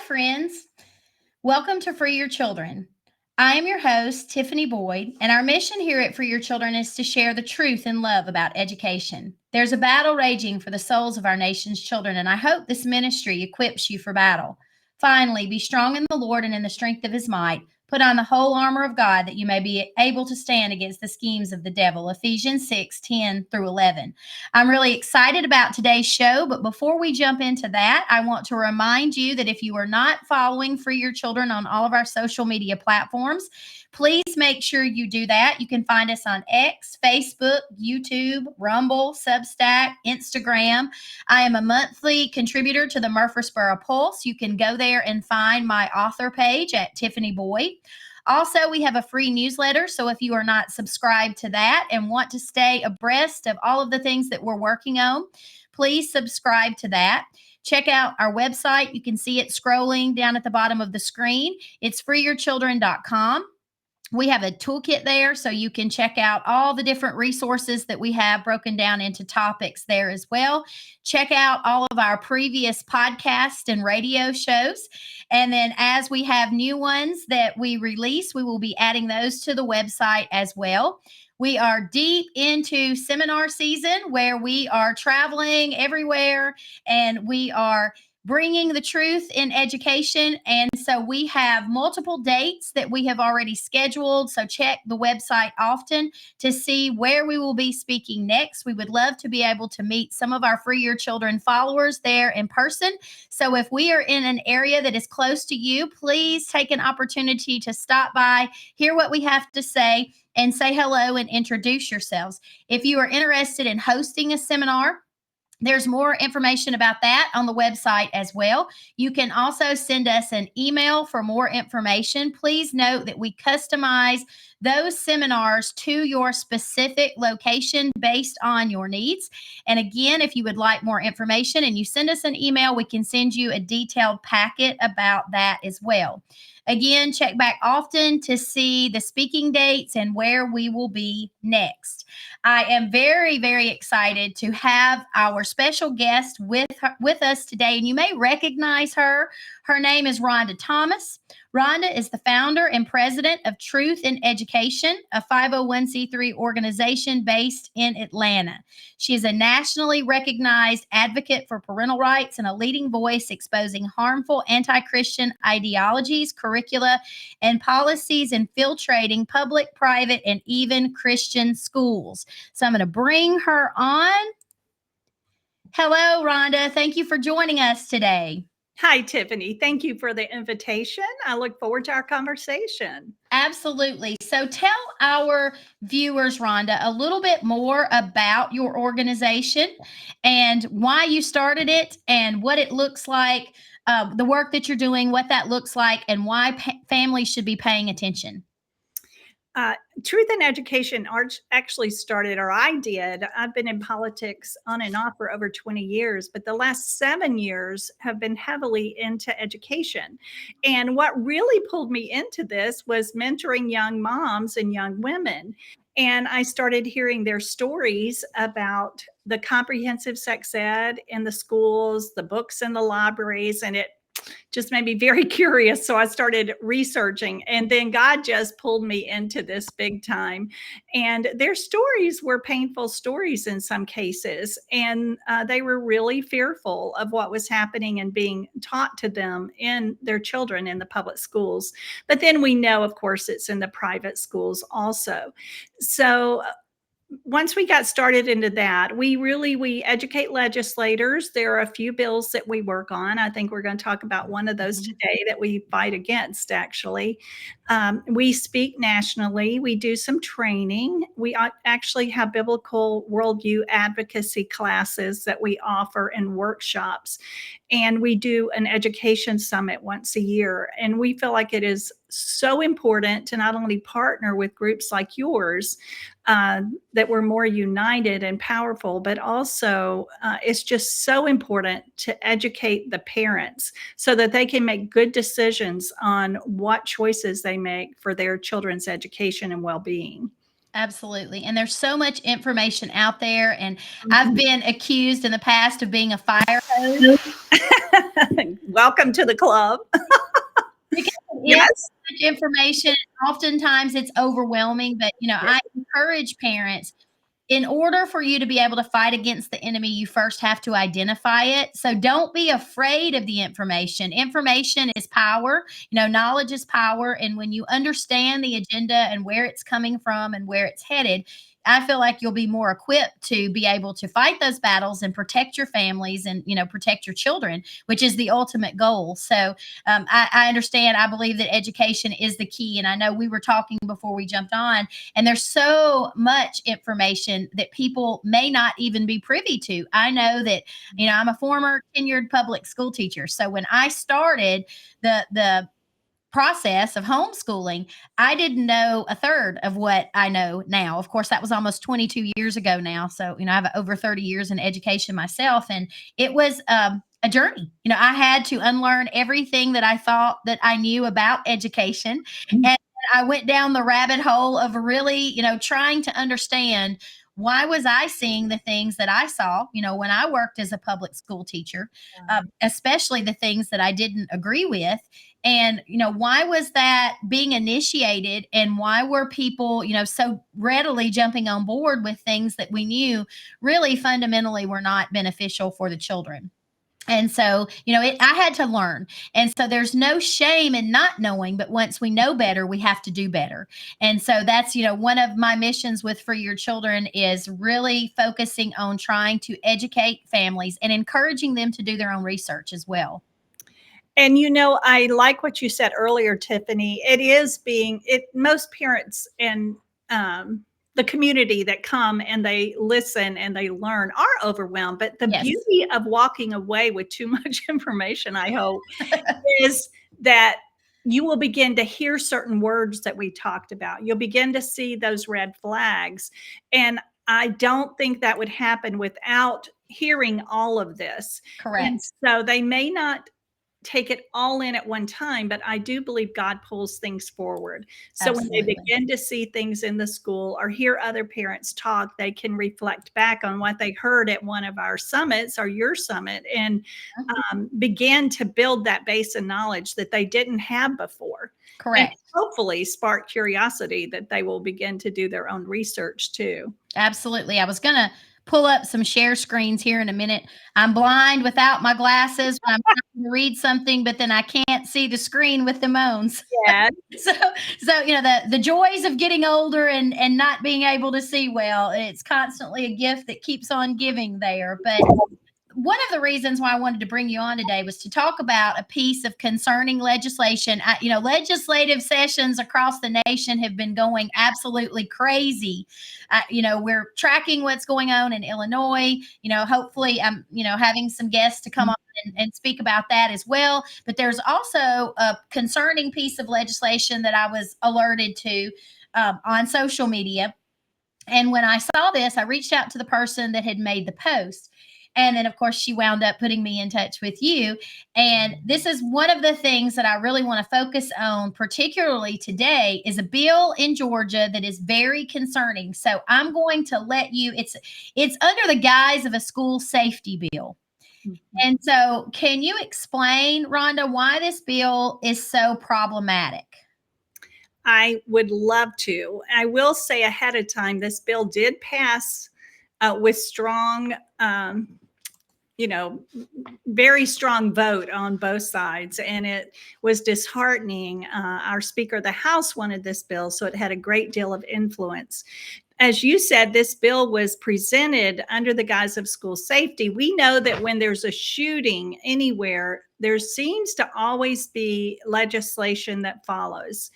friends. Welcome to Free Your Children. I am your host, Tiffany Boyd, and our mission here at Free Your Children is to share the truth and love about education. There's a battle raging for the souls of our nation's children, and I hope this ministry equips you for battle. Finally, be strong in the Lord and in the strength of his might. Put on the whole armor of God that you may be able to stand against the schemes of the devil. Ephesians 6:10-11. I'm really excited about today's show, but before we jump into that, I want to remind you that if you are not following Free Your Children on all of our social media platforms, please make sure you do that. You can find us on X, Facebook, YouTube, Rumble, Substack, Instagram. I am a monthly contributor to the Murfreesboro Pulse. You can go there and find my author page at Tiffany Boyd. Also, we have a free newsletter, so if you are not subscribed to that and want to stay abreast of all of the things that we're working on, please subscribe to that. Check out our website. You can see it scrolling down at the bottom of the screen. It's freeyourchildren.com. We have a toolkit there, so you can check out all the different resources that we have broken down into topics there as well. Check out all of our previous podcasts and radio shows. And then as we have new ones that we release, we will be adding those to the website as well. We are deep into seminar season where we are traveling everywhere and we are bringing the truth in education. And so we have multiple dates that we have already scheduled. So check the website often to see where we will be speaking next. We would love to be able to meet some of our Free Your Children followers there in person. So if we are in an area that is close to you, please take an opportunity to stop by, hear what we have to say, and say hello and introduce yourselves. If you are interested in hosting a seminar, there's more information about that on the website as well. You can also send us an email for more information. Please note that we customize those seminars to your specific location based on your needs. And again, if you would like more information and you send us an email, we can send you a detailed packet about that as well. Again, check back often to see the speaking dates and where we will be next. I am very, very excited to have our special guest with us today, and you may recognize her. Her name is Rhonda Thomas. Rhonda is the founder and president of Truth in Education, a 501c3 organization based in Atlanta. She is a nationally recognized advocate for parental rights and a leading voice exposing harmful anti-Christian ideologies, curricula, and policies infiltrating public, private, and even Christian schools. So I'm going to bring her on. Hello, Rhonda. Thank you for joining us today. Hi, Tiffany. Thank you for the invitation. I look forward to our conversation. Absolutely. So tell our viewers, Rhonda, a little bit more about your organization and why you started it and what it looks like, the work that you're doing, what that looks like, and why families should be paying attention. Truth in Education actually started, or I did. I've been in politics on and off for over 20 years, but the last 7 years have been heavily into education. And what really pulled me into this was mentoring young moms and young women. And I started hearing their stories about the comprehensive sex ed in the schools, the books in the libraries, and it just made me very curious. So I started researching, and then God just pulled me into this big time. And their stories were painful stories in some cases. And they were really fearful of what was happening and being taught to them in their children in the public schools. But then we know, of course, it's in the private schools also. So once we got started into that, we educate legislators. There are a few bills that we work on. I think we're going to talk about one of those today that we fight against, actually. We speak nationally. We do some training. We actually have biblical worldview advocacy classes that we offer and workshops. And we do an education summit once a year. And we feel like it is so important to not only partner with groups like yours, that we're more united and powerful, but also it's just so important to educate the parents so that they can make good decisions on what choices they make for their children's education and well-being. Absolutely. And there's so much information out there. And I've been accused in the past of being a fire hose. Welcome to the club. Because it is Yes. so much information. Oftentimes it's overwhelming, but I encourage parents, in order for you to be able to fight against the enemy, you first have to identify it. So don't be afraid of the information. Information is power. Knowledge is power. And when you understand the agenda and where it's coming from and where it's headed, I feel like you'll be more equipped to be able to fight those battles and protect your families and protect your children, which is the ultimate goal. So I understand. I believe that education is the key, and I know we were talking before we jumped on, and there's so much information that people may not even be privy to. I know that, I'm a former tenured public school teacher. So when I started the process of homeschooling, I didn't know a third of what I know now. Of course, that was almost 22 years ago now. So, I have over 30 years in education myself, and it was a journey. I had to unlearn everything that I thought that I knew about education. And I went down the rabbit hole of really, trying to understand, why was I seeing the things that I saw, when I worked as a public school teacher, especially the things that I didn't agree with. And, why was that being initiated, and why were people, so readily jumping on board with things that we knew really fundamentally were not beneficial for the children? And so, I had to learn. And so there's no shame in not knowing, but once we know better, we have to do better. And so that's, one of my missions with For Your Children is really focusing on trying to educate families and encouraging them to do their own research as well. And I like what you said earlier, Tiffany. It is most parents and the community that come and they listen and they learn are overwhelmed. But the Yes. beauty of walking away with too much information, I hope, is that you will begin to hear certain words that we talked about. You'll begin to see those red flags. And I don't think that would happen without hearing all of this. Correct. And so they may not take it all in at one time, but I do believe God pulls things forward. So when they Absolutely. begin to see things in the school or hear other parents talk, they can reflect back on what they heard at one of our summits or your summit, and begin to build that base of knowledge that they didn't have before. Correct. And hopefully spark curiosity that they will begin to do their own research too. Absolutely. I was going to pull up some share screens here in a minute. I'm blind without my glasses when I'm trying to read something, but then I can't see the screen with the moans. Yeah. So the joys of getting older and not being able to see well, it's constantly a gift that keeps on giving there. But one of the reasons why I wanted to bring you on today was to talk about a piece of concerning legislation. Legislative sessions across the nation have been going absolutely crazy. We're tracking what's going on in Illinois. Hopefully I'm, having some guests to come on and speak about that as well. But there's also a concerning piece of legislation that I was alerted to on social media. And when I saw this, I reached out to the person that had made the post. And then, of course, she wound up putting me in touch with you. And this is one of the things that I really want to focus on, particularly today, is a bill in Georgia that is very concerning. So I'm going to let you, it's under the guise of a school safety bill. And so can you explain, Rhonda, why this bill is so problematic? I would love to. I will say ahead of time, this bill did pass with strong, very strong vote on both sides. And it was disheartening. Our Speaker of the House wanted this bill, so it had a great deal of influence. As you said, this bill was presented under the guise of school safety. We know that when there's a shooting anywhere, there seems to always be legislation that follows.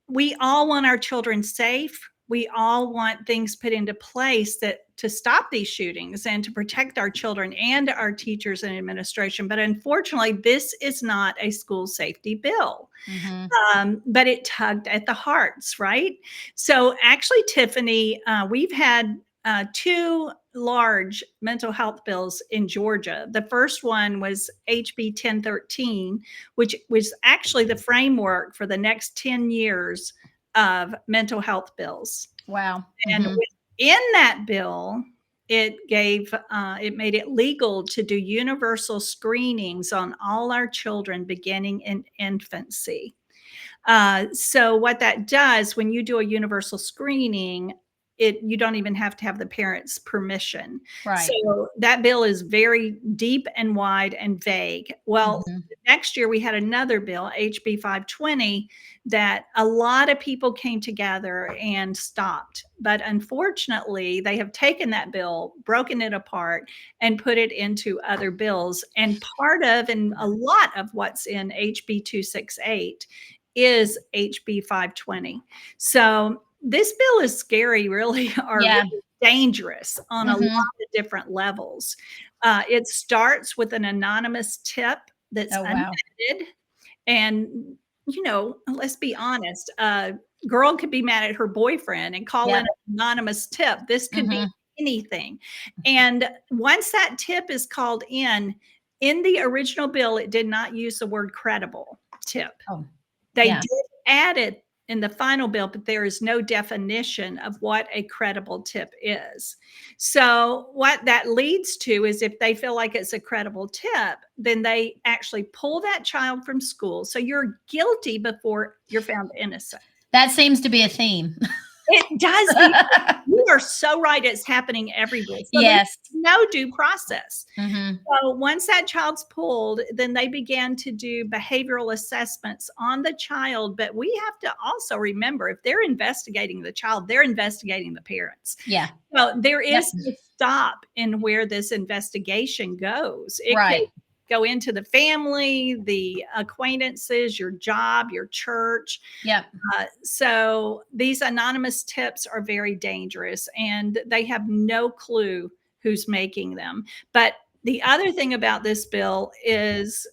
We all want our children safe. We all want things put into place to stop these shootings and to protect our children and our teachers and administration. But unfortunately, this is not a school safety bill. But it tugged at the hearts, right? So actually, Tiffany, we've had two large mental health bills in Georgia. The first one was HB 1013, which was actually the framework for the next 10 years of mental health bills. Wow. And within that bill it made it legal to do universal screenings on all our children beginning in infancy. So what that does, when you do a universal screening, you don't even have to have the parents' permission. Right. So that bill is very deep and wide and vague. Well, Mhm. next year we had another bill, HB 520, that a lot of people came together and stopped. But unfortunately, they have taken that bill, broken it apart, and put it into other bills. And part of, and a lot of what's in HB 268 is HB 520. So this bill is scary, really, or Yeah. really dangerous on a lot Mhm. of different levels. It starts with an anonymous tip that's Oh, wow. unvetted. And, let's be honest, a girl could be mad at her boyfriend and call in Yep. an anonymous tip. This could be Mhm. anything. And once that tip is called in the original bill, it did not use the word credible tip. Oh, They yeah. did add it in the final bill, but there is no definition of what a credible tip is. So what that leads to is if they feel like it's a credible tip, then they actually pull that child from school. So you're guilty before you're found innocent. That seems to be a theme. It does. You are so right. It's happening everywhere. So there's Yes. no due process. Mhm. So once that child's pulled, then they began to do behavioral assessments on the child. But we have to also remember, if they're investigating the child, they're investigating the parents. Yeah. So there Yep. is no stop in where this investigation goes. It could Right. go into the family, the acquaintances, your job, your church. Yep. So these anonymous tips are very dangerous, and they have no clue who's making them. But the other thing about this bill is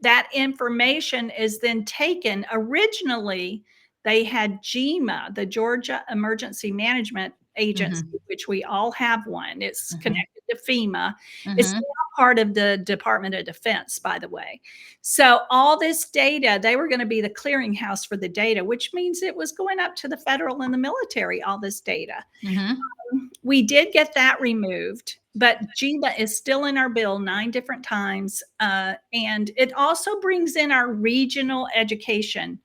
that information is then taken. Originally, they had GEMA, the Georgia Emergency Management Agency, Mhm. which we all have one. It's Mhm. connected to FEMA. It's Mhm. now part of the Department of Defense, by the way. So all this data, they were going to be the clearinghouse for the data, which means it was going up to the federal and the military, all this data. Mhm. We did get that removed, but GEMA is still in our bill 9 different times. And it also brings in our regional education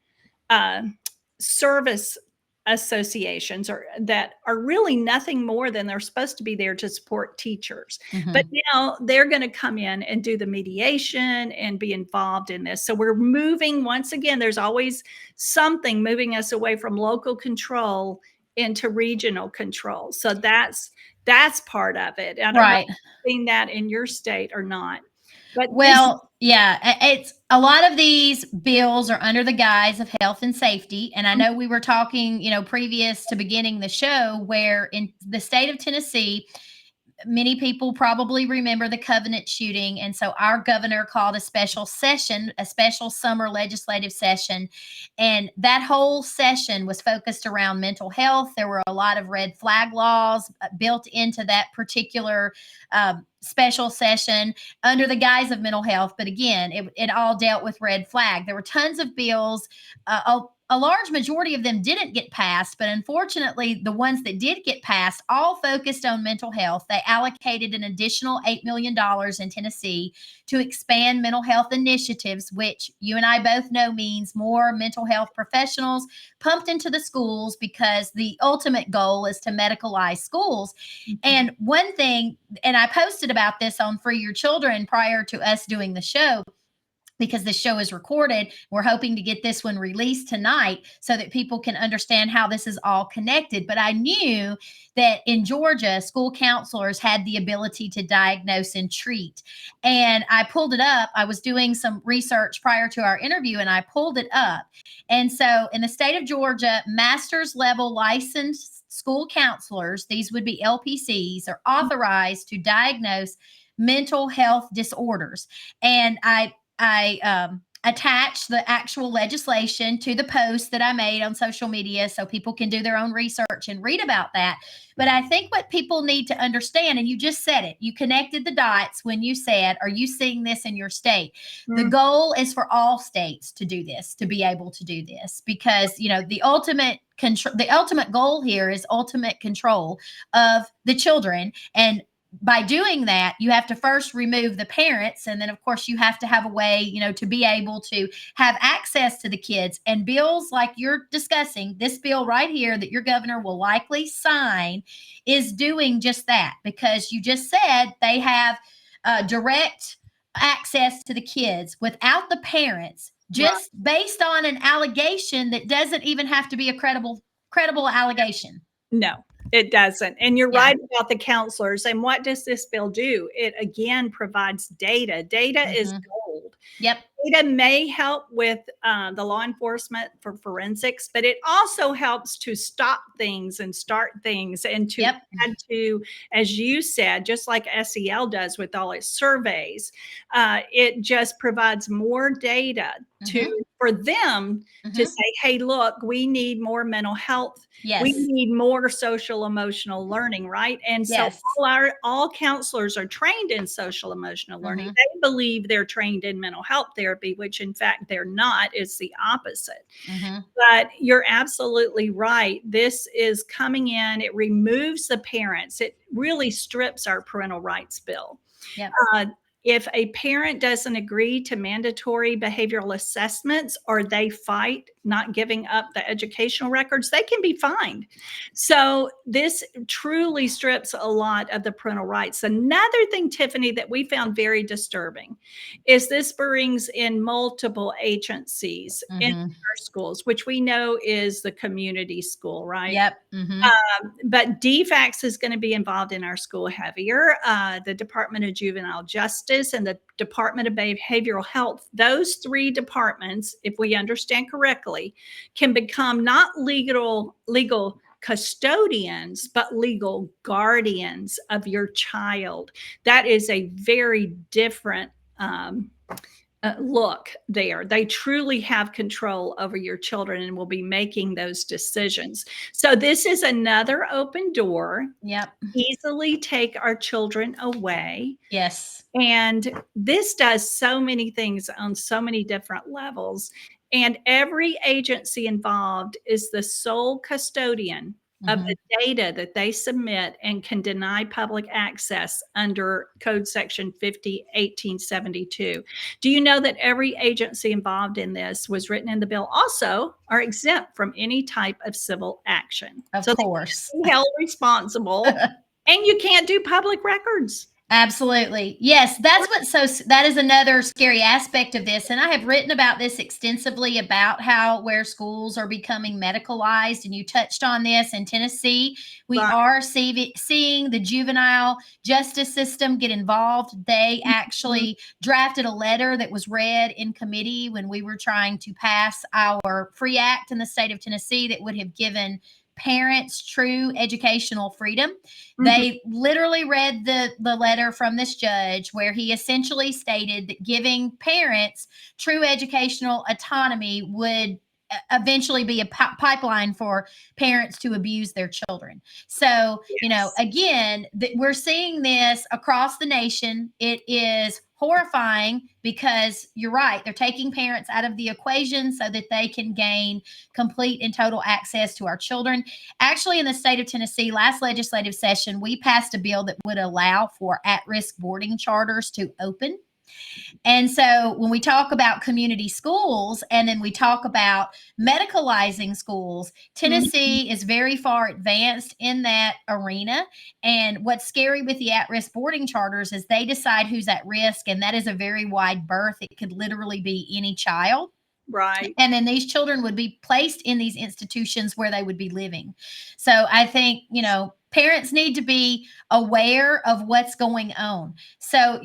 uh, service associations, or that are really nothing more than they're supposed to be there to support teachers. But Mhm. now they're going to come in and do the mediation and be involved in this. So we're moving, once again, there's always something moving us away from local control into regional control. So that's part of it. I don't know if Right. you've seen that in your state or not. But this Well, yeah, it's a lot of these bills are under the guise of health and safety. And I know we were talking, previous to beginning the show, where in the state of Tennessee, many people probably remember the Covenant shooting. And so our governor called a special session, a special summer legislative session. And that whole session was focused around mental health. There were a lot of red flag laws built into that particular special session under the guise of mental health. But again, it all dealt with red flag. There were tons of bills. A large majority of them didn't get passed, but unfortunately, the ones that did get passed all focused on mental health. They allocated an additional $8 million in Tennessee to expand mental health initiatives, which you and I both know means more mental health professionals pumped into the schools, because the ultimate goal is to medicalize schools. And one thing, and I posted about this on Free Your Children prior to us doing the show, because the show is recorded. We're hoping to get this one released tonight so that people can understand how this is all connected. But I knew that in Georgia, school counselors had the ability to diagnose and treat. And I pulled it up. I was doing some research prior to our interview, and I pulled it up. And so in the state of Georgia, master's level licensed school counselors, these would be LPCs, are authorized to diagnose mental health disorders. And I attach the actual legislation to the post that I made on social media so people can do their own research and read about that. But I think what people need to understand, and you just said it, you connected the dots when you said, are you seeing this in your state? The Mm, goal is for all states to do this, to be able to do this, because, you know, the ultimate goal here is ultimate control of the children. And by doing that, you have to first remove the parents. And then, of course, you have to have a way, you know, to be able to have access to the kids. And bills like you're discussing, this bill right here that your governor will likely sign is doing just that, because you just said they have direct access to the kids without the parents, right. just based on an allegation that doesn't even have to be a credible allegation. No, it doesn't. And you're Yeah. right about the counselors. And what does this bill do? It again provides data. Data is Mm-hmm. gold. Yep. Data may help with the law enforcement for forensics, but it also helps to stop things and start things and to Yep. add to, as you said, just like SEL does with all its surveys, it just provides more data Mm-hmm. for them to Mm-hmm. say, hey, look, we need more mental health. We Yes. need more social emotional learning, right? And so Yes. all counselors are trained in social emotional learning. Mm-hmm. They believe they're trained in mental health therapy, which in fact they're not. It's the opposite. Mm-hmm. But you're absolutely right. This is coming in. It removes the parents. It really strips our parental rights bill. Yep. Uh, if a parent doesn't agree to mandatory behavioral assessments or they fight not giving up the educational records, they can be fined. So this truly strips a lot of the parental rights. Another thing, Tiffany, that we found very disturbing is this brings in multiple agencies in Mm-hmm. our schools, which we know is the community school, right? Yep. Mm-hmm. But DFACS is going to be involved in our school heavier. The Department of Juvenile Justice and the Department of Behavioral Health, those three departments, if we understand correctly, can become not legal custodians, but legal guardians of your child. That is a very different look there. They truly have control over your children and will be making those decisions. So this is another open door. Yep. Easily take our children away. Yes. And this does so many things on so many different levels. And every agency involved is the sole custodian of Mm-hmm. the data that they submit and can deny public access under Code Section 50-1872. Do you know that every agency involved in this was written in the bill also are exempt from any type of civil action? Of So they course. can't be held responsible, and you can't do public records. Absolutely. Yes, that is another scary aspect of this. And I have written about this extensively about how where schools are becoming medicalized. And you touched on this in Tennessee. We Right. are seeing the juvenile justice system get involved. They actually drafted a letter that was read in committee when we were trying to pass our free act in the state of Tennessee that would have given parents true educational freedom. Mhm. They literally read the letter from this judge where he essentially stated that giving parents true educational autonomy would eventually be a pipeline for parents to abuse their children. So, you know, Yes. again, we're seeing this across the nation. It is horrifying because you're right. They're taking parents out of the equation so that they can gain complete and total access to our children. Actually, in the state of Tennessee, last legislative session, we passed a bill that would allow for at risk boarding charters to open. And so when we talk about community schools and then we talk about medicalizing schools, Mhm. Tennessee is very far advanced in that arena. And what's scary with the at risk boarding charters is they decide who's at risk, and that is a very wide berth. It could literally be any child. Right. And then these children would be placed in these institutions where they would be living. So I think, you know, parents need to be aware of what's going on. So,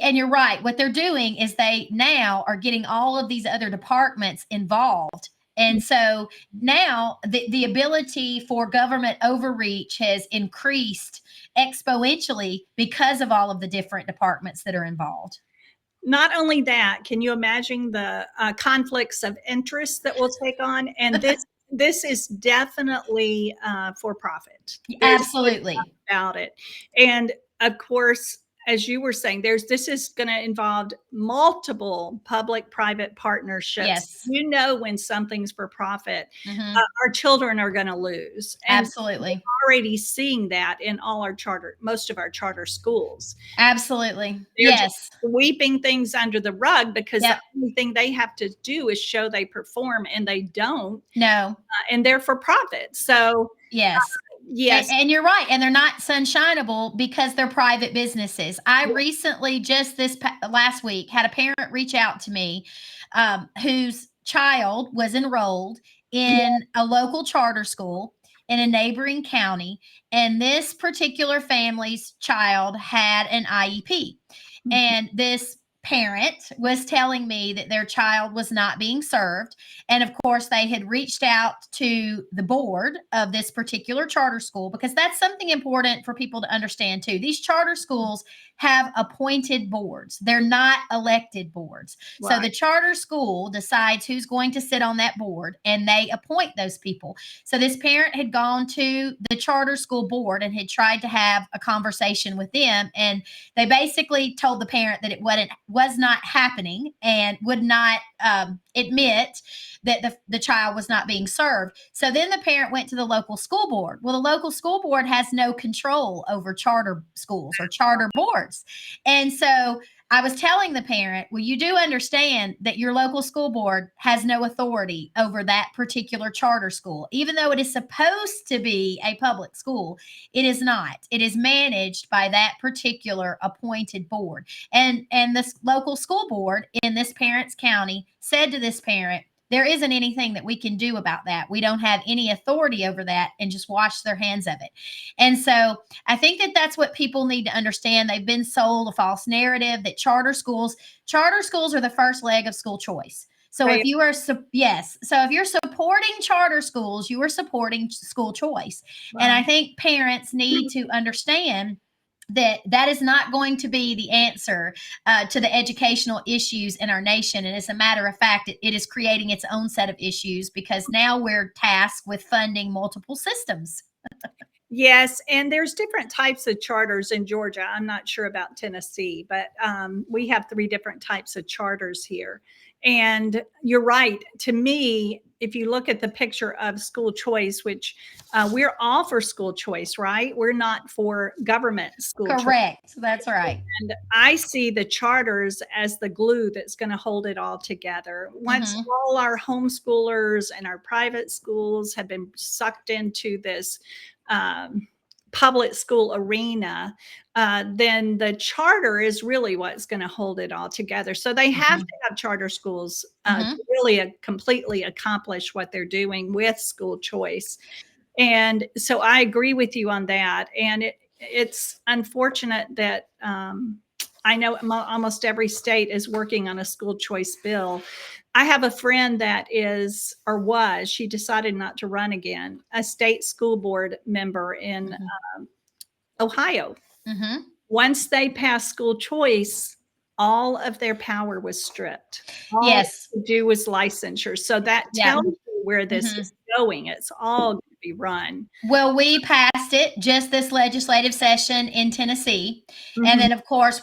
and you're right, what they're doing is they now are getting all of these other departments involved. And so now the ability for government overreach has increased exponentially because of all of the different departments that are involved. not only that, can you imagine the conflicts of interest that we'll take on? And this is definitely for profit. There's no Absolutely. doubt about it. And of course, as you were saying, this is going to involve multiple public-private partnerships. Yes. You know, when something's for profit, Hmm. our children are going to lose, and Absolutely. already seeing that in most of our charter schools. Absolutely. They're just Yes. sweeping things under the rug because the Yep. only thing they have to do is show they perform, and they don't, No. and they're for profit. So, Yes. yes. And you're right. And they're not sunshineable because they're private businesses. I recently, just last week, had a parent reach out to me whose child was enrolled Yeah. in a local charter school in a neighboring county. And this particular family's child had an IEP. Mhm. And this parent was telling me that their child was not being served. And of course, they had reached out to the board of this particular charter school, because that's something important for people to understand too. These charter schools have appointed boards, they're not elected boards. So the Right. charter school decides who's going to sit on that board, and they appoint those people. So this parent had gone to the charter school board and had tried to have a conversation with them. And they basically told the parent that it was not happening, and would not admit that the child was not being served. So then the parent went to the local school board. Well, the local school board has no control over charter schools or charter boards. And so I was telling the parent, well, you do understand that your local school board has no authority over that particular charter school. Even though it is supposed to be a public school, it is not. It is managed by that particular appointed board. And this local school board in this parent's county said to this parent, there isn't anything that we can do about that. We don't have any authority over that, and just wash their hands of it. And so I think that that's what people need to understand. They've been sold a false narrative that charter schools are the first leg of school choice. So They if you are, yes, so if you're supporting charter schools, you are supporting school choice. And I think parents need to understand that that is not going to be the answer to the educational issues in our nation. And as a matter of fact, it is creating its own set of issues, because now we're tasked with funding multiple systems. Yes, and there's different types of charters in Georgia. I'm not sure about Tennessee, but we have 3 different types of charters here. And you're right. To me, if you look at the picture of school choice, which we're all for school choice, right? We're not for government school choice. Correct. That's right. And I see the charters as the glue that's going to hold it all together. Once Mm-hmm. all our homeschoolers and our private schools have been sucked into this public school arena, then the charter is really what's going to hold it all together. So they have Mm-hmm. to have charter schools Mm-hmm. to really completely accomplish what they're doing with school choice. And so I agree with you on that. And it's unfortunate that I know almost every state is working on a school choice bill. I have a friend that is, or was, she decided not to run again, a state school board member in Ohio. Mm-hmm. Once they passed school choice, all of their power was stripped. All Yes. they could do was licensure. So that Yeah. tells you where this Mm-hmm. is going. It's all going to be run. Well, we passed it just this legislative session in Tennessee. And Mhm. then, of course,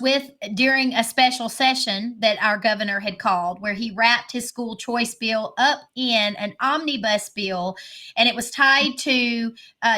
during a special session that our governor had called, where he wrapped his school choice bill up in an omnibus bill, and it was tied to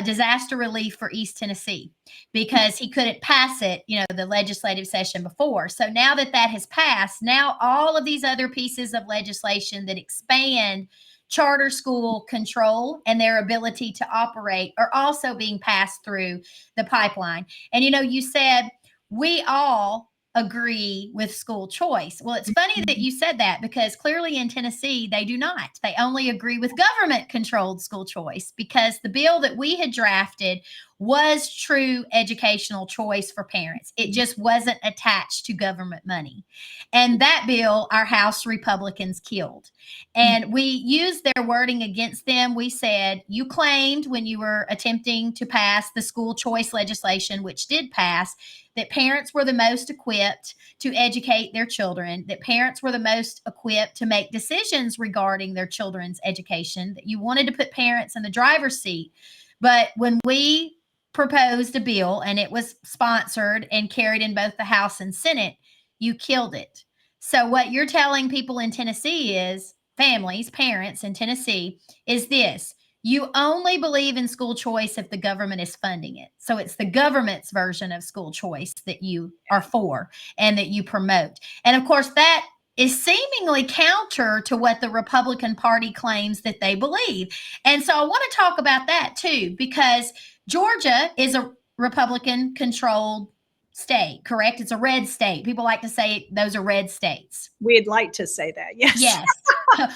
disaster relief for East Tennessee, because he couldn't pass it, the legislative session before. So now that that has passed, now all of these other pieces of legislation that expand charter school control and their ability to operate are also being passed through the pipeline. And you said we all agree with school choice. Well, it's funny that you said that, because clearly in Tennessee, they do not. They only agree with government controlled school choice, because the bill that we had drafted was true educational choice for parents. It just wasn't attached to government money. And that bill, our House Republicans killed. And we used their wording against them. We said, you claimed when you were attempting to pass the school choice legislation, which did pass, that parents were the most equipped to educate their children, that parents were the most equipped to make decisions regarding their children's education, that you wanted to put parents in the driver's seat. But when we proposed a bill and it was sponsored and carried in both the House and Senate, you killed it. So what you're telling people in Tennessee is, families, parents in Tennessee, is this: you only believe in school choice if the government is funding it. So it's the government's version of school choice that you are for and that you promote. And of course, that is seemingly counter to what the Republican Party claims that they believe. And so I want to talk about that too, because Georgia is a Republican controlled state, correct? It's a red state. People like to say those are red states. We'd like to say that. Yes. Yes.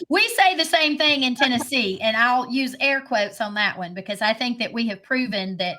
We say the same thing in Tennessee, and I'll use air quotes on that one because I think that we have proven that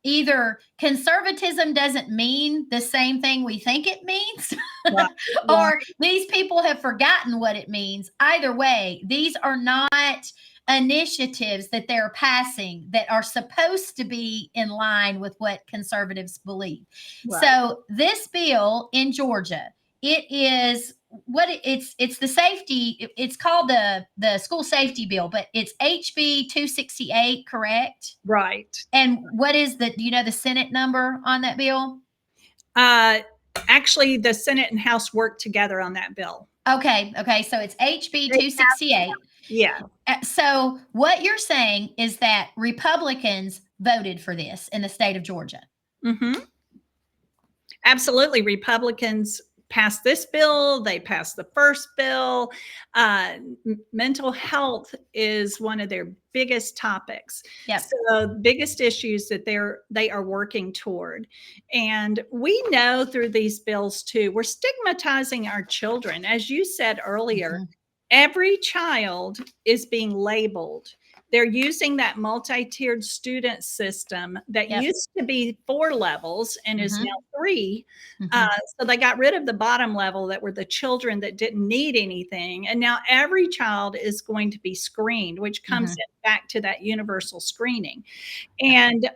either conservatism doesn't mean the same thing we think it means, Right. or these people have forgotten what it means. Either way, these are not initiatives that they're passing that are supposed to be in line with what conservatives believe. Right. So this bill in Georgia, it is what it's the safety, it's called the school safety bill, but it's HB 268, correct? Right. And what is do you know the Senate number on that bill? Actually, the Senate and House worked together on that bill. Okay. So it's HB 268. Yeah. So what you're saying is that Republicans voted for this in the state of Georgia. Mm-hmm. Absolutely. Republicans passed this bill. They passed the first bill. Mental health is one of their biggest topics. Yep. So the biggest issues that they are working toward. And we know through these bills too, we're stigmatizing our children. As you said earlier, every child is being labeled. They're using that multi-tiered student system that used to be 4 levels and is now 3. So they got rid of the bottom level that were the children that didn't need anything. And now every child is going to be screened, which comes back to that universal screening. And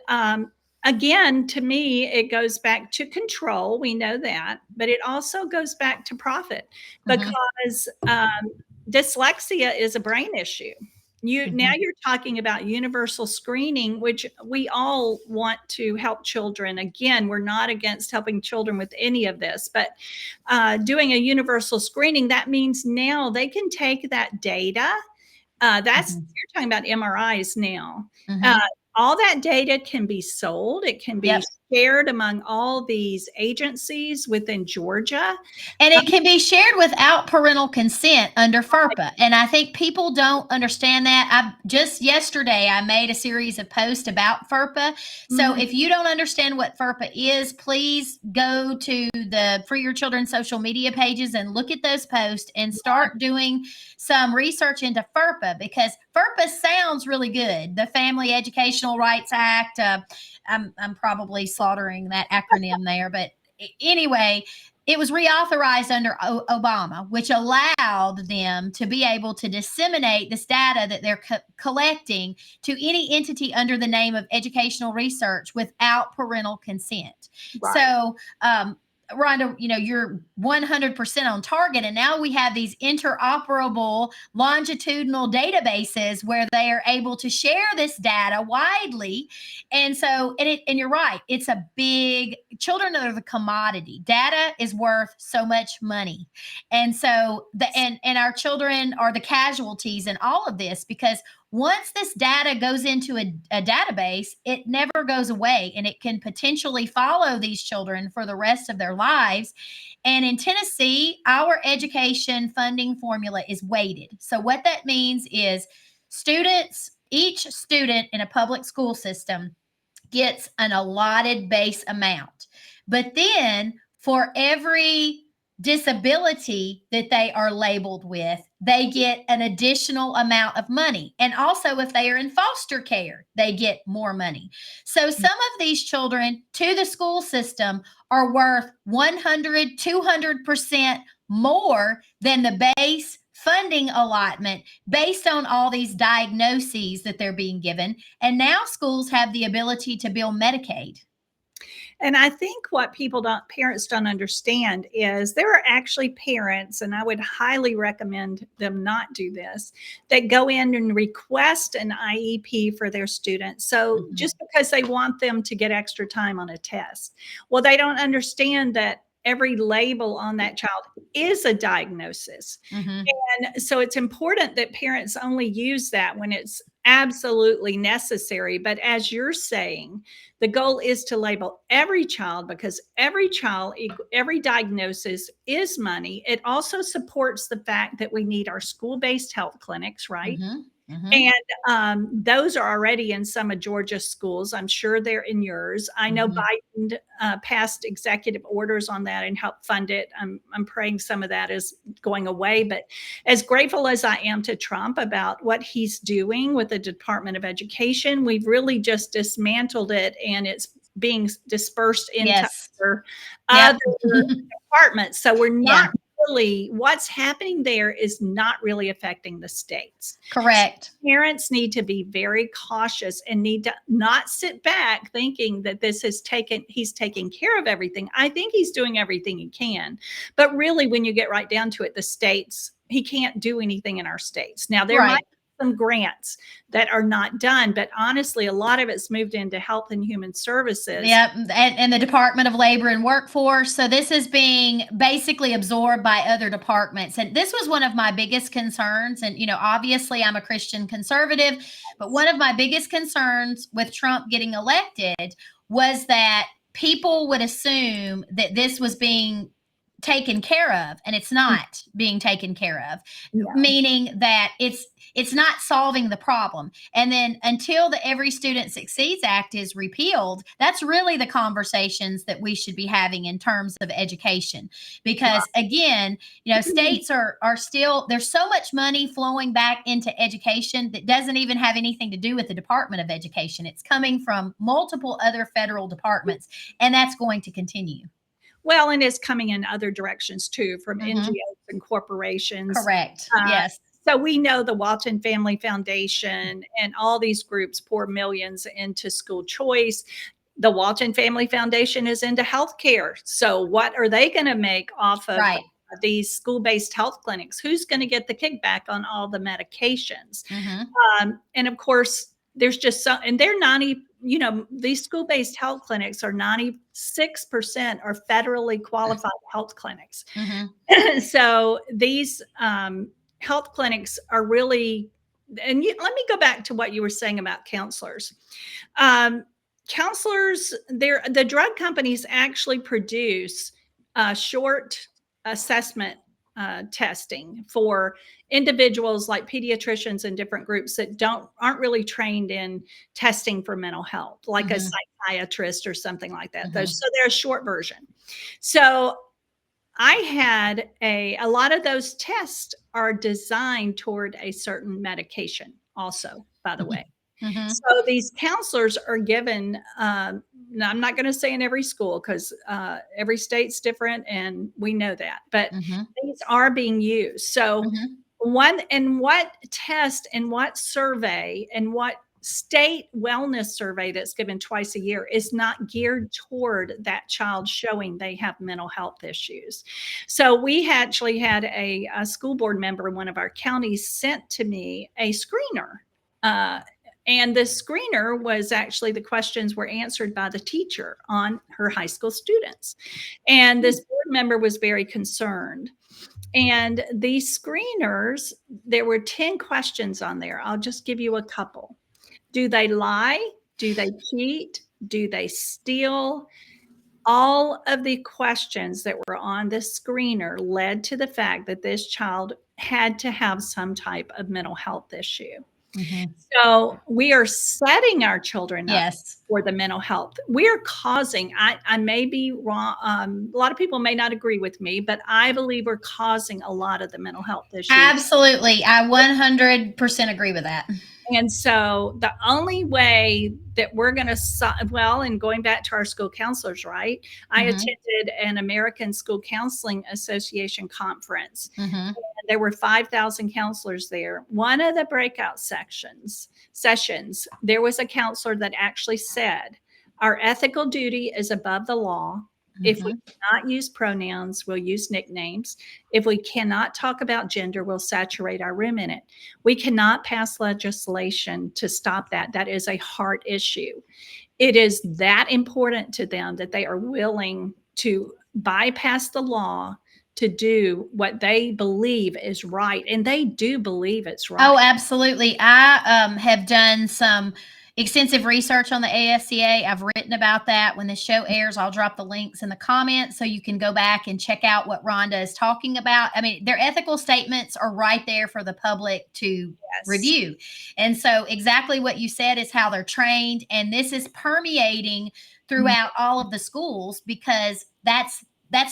again, to me, it goes back to control. We know that, but it also goes back to profit because dyslexia is a brain issue. Now you're talking about universal screening, which we all want to help children. Again, we're not against helping children with any of this, but doing a universal screening, that means now they can take that data. You're talking about MRIs now. All that data can be sold. It can be shared among all these agencies within Georgia. And it can be shared without parental consent under FERPA. And I think people don't understand that. Just yesterday, I made a series of posts about FERPA. So if you don't understand what FERPA is, please go to the Free Your Children social media pages and look at those posts and start doing some research into FERPA, because FERPA sounds really good. The Family Educational Rights Act. I'm probably slaughtering that acronym there, but anyway, it was reauthorized under Obama, which allowed them to be able to disseminate this data that they're collecting to any entity under the name of educational research without parental consent. Right. So, Rhonda, you're 100% on target. And now we have these interoperable longitudinal databases where they are able to share this data widely. And so, and you're right, it's a big, children are the commodity. Data is worth so much money. And so and our children are the casualties in all of this, because once this data goes into a database, it never goes away, and it can potentially follow these children for the rest of their lives. And in Tennessee, our education funding formula is weighted. So what that means is each student in a public school system gets an allotted base amount. But then for every disability that they are labeled with, they get an additional amount of money. And also, if they are in foster care, they get more money. So some of these children to the school system are worth 100, 200% more than the base funding allotment based on all these diagnoses that they're being given. And now schools have the ability to bill Medicaid. And I think what parents don't understand is there are actually parents, and I would highly recommend them not do this, that go in and request an IEP for their students. So just because they want them to get extra time on a test, well, they don't understand that every label on that child is a diagnosis. And so it's important that parents only use that when it's absolutely necessary. But as you're saying, the goal is to label every child, because every child, every diagnosis is money. It also supports the fact that we need our school-based health clinics, right? And those are already in some of Georgia's schools. I'm sure they're in yours. I know Biden passed executive orders on that and helped fund it. I'm praying some of that is going away. But as grateful as I am to Trump about what he's doing with the Department of Education, we've really just dismantled it, and it's being dispersed into other departments. So we're not really, what's happening there is not really affecting the states. Correct. So parents need to be very cautious and need to not sit back thinking that he's taking care of everything. I think he's doing everything he can. But really, when you get right down to it, the states, he can't do anything in our states. Now, there might some grants that are not done, but honestly, a lot of it's moved into Health and Human Services. Yep, and the Department of Labor and Workforce. So this is being basically absorbed by other departments. And this was one of my biggest concerns. And, obviously I'm a Christian conservative, but one of my biggest concerns with Trump getting elected was that people would assume that this was being taken care of, and it's not being taken care of, meaning that it's not solving the problem. And then until the Every Student Succeeds Act is repealed, that's really the conversations that we should be having in terms of education. Because again, states are still, there's so much money flowing back into education that doesn't even have anything to do with the Department of Education. It's coming from multiple other federal departments, and that's going to continue. Well, and it's coming in other directions too, from NGOs and corporations. Correct. Yes. So we know the Walton Family Foundation and all these groups pour millions into school choice. The Walton Family Foundation is into healthcare. So what are they going to make off of these school-based health clinics? Who's going to get the kickback on all the medications? And of course, there's just some, and they're 90, these school-based health clinics are 96% are federally qualified health clinics. So these health clinics are really, and let me go back to what you were saying about counselors. Counselors, the drug companies actually produce short assessment testing for individuals like pediatricians and different groups that aren't really trained in testing for mental health, like a psychiatrist or something like that. So they're a short version. So I had a lot of those tests are designed toward a certain medication also, by the way. So these counselors are given, now I'm not going to say in every school because every state's different and we know that, but these are being used. So what test and what survey and what state wellness survey that's given twice a year is not geared toward that child showing they have mental health issues. So we actually had a school board member in one of our counties sent to me a screener. And the screener was actually, the questions were answered by the teacher on her high school students. And this board member was very concerned. And these screeners, there were 10 questions on there. I'll just give you a couple. Do they lie? Do they cheat? Do they steal? All of the questions that were on the screener led to the fact that this child had to have some type of mental health issue. Mhm. So we are setting our children up Yes. for the mental health. We are causing, I may be wrong. A lot of people may not agree with me, but I believe we're causing a lot of the mental health issues. Absolutely. I 100% agree with that. And so the only way that we're going to, well, and going back to our school counselors, right? I Mhm. attended an American School Counseling Association conference. Mhm. There were 5,000 counselors there. One of the breakout sessions, there was a counselor that actually said, our ethical duty is above the law. If we Mhm. cannot use pronouns, we'll use nicknames. If we cannot talk about gender, we'll saturate our room in it. We cannot pass legislation to stop that. That is a heart issue. It is that important to them that they are willing to bypass the law to do what they believe is right. And they do believe it's right. Oh, absolutely. I have done some extensive research on the ASCA. I've written about that. When the show airs, I'll drop the links in the comments so you can go back and check out what Rhonda is talking about. I mean, their ethical statements are right there for the public to Yes. review. And so, exactly what you said is how they're trained. And this is permeating throughout all of the schools because that's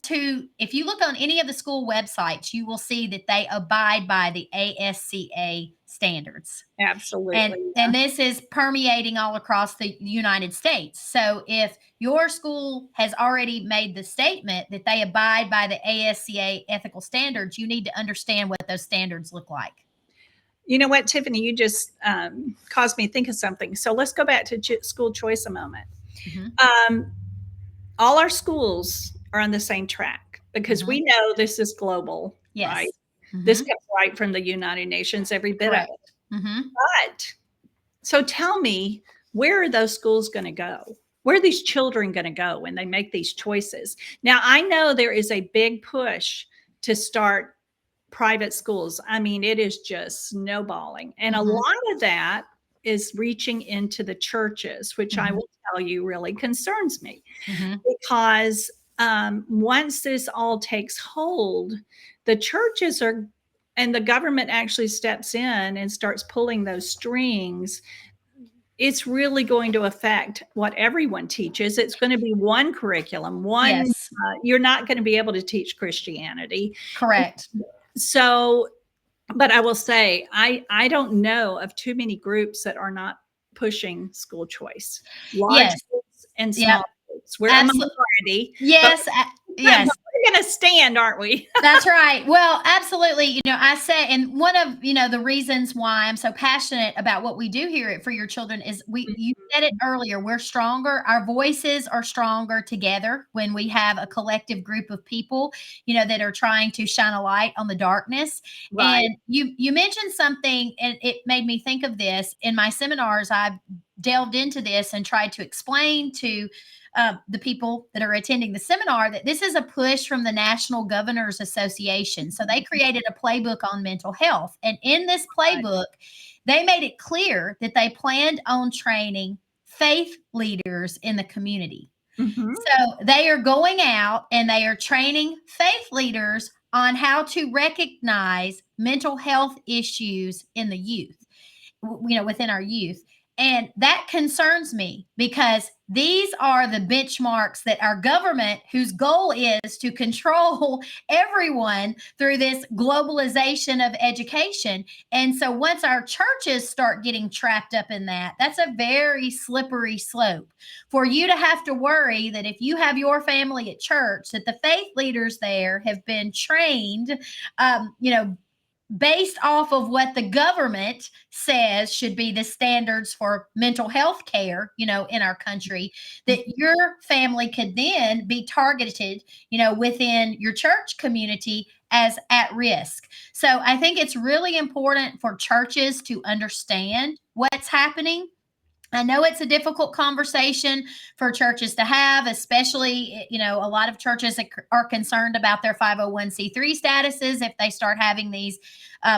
who, if you look on any of the school websites, you will see that they abide by the ASCA standards. Absolutely. And this is permeating all across the United States. So if your school has already made the statement that they abide by the ASCA ethical standards, you need to understand what those standards look like. You know what, Tiffany, you just caused me to think of something. So let's go back to school choice a moment. Mm-hmm. All our schools are on the same track because Mm-hmm. we know this is global, Yes. right? Mm-hmm. This comes right from the United Nations, every bit Correct. of it. Mm-hmm. But so tell me, where are those schools going to go? Where are these children going to go when they make these choices? Now, I know there is a big push to start private schools. I mean, it is just snowballing. And Mm-hmm. a lot of that is reaching into the churches, which I Mm-hmm. will tell you really concerns me Mm-hmm. because once this all takes hold, the churches are, and the government actually steps in and starts pulling those strings. It's really going to affect what everyone teaches. It's going to be one curriculum, Yes. you're not going to be able to teach Christianity. Correct. So, but I will say, I don't know of too many groups that are not pushing school choice. Large Yes. groups and Yep. small groups. We're a Absolutely. minority. Yes. Yes. We're going to stand, aren't we? That's right. Well, absolutely. I say, and one of, the reasons why I'm so passionate about what we do here at For Your Children is you said it earlier, we're stronger. Our voices are stronger together when we have a collective group of people, that are trying to shine a light on the darkness. Right. And you mentioned something, and it made me think of this. In my seminars, I've delved into this and tried to explain to the people that are attending the seminar that this is a push from the National Governors Association. So they created a playbook on mental health. And in this playbook, they made it clear that they planned on training faith leaders in the community. Mm-hmm. So they are going out and they are training faith leaders on how to recognize mental health issues in the youth, within our youth. And that concerns me because these are the benchmarks that our government, whose goal is to control everyone through this globalization of education. And so once our churches start getting trapped up in that, that's a very slippery slope for you to have to worry that if you have your family at church, that the faith leaders there have been trained, based off of what the government says should be the standards for mental health care, in our country, that your family could then be targeted, within your church community as at risk. So I think it's really important for churches to understand what's happening. I know it's a difficult conversation for churches to have, especially, a lot of churches are concerned about their 501c3 statuses if they start having these